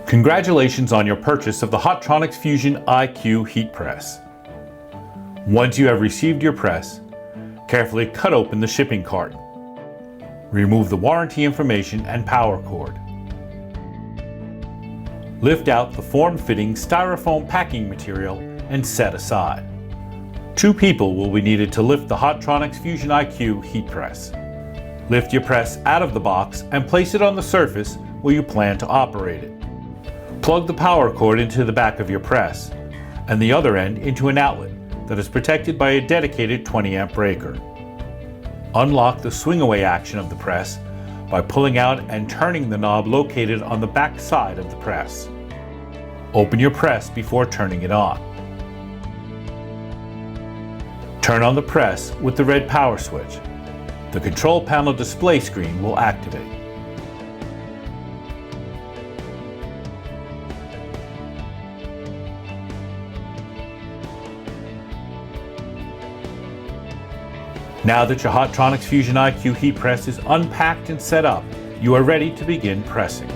Congratulations on your purchase of the Hotronix Fusion IQ heat press. Once you have received your press, carefully cut open the shipping carton. Remove the warranty information and power cord. Lift out the form-fitting styrofoam packing material and set aside. 2 people will be needed to lift the Hotronix Fusion IQ heat press. Lift your press out of the box and place it on the surface where you plan to operate it. Plug the power cord into the back of your press and the other end into an outlet that is protected by a dedicated 20-amp breaker. Unlock the swing-away action of the press by pulling out and turning the knob located on the back side of the press. Open your press before turning it on. Turn on the press with the red power switch. The control panel display screen will activate. Now that your Hotronix Fusion IQ heat press is unpacked and set up, you are ready to begin pressing.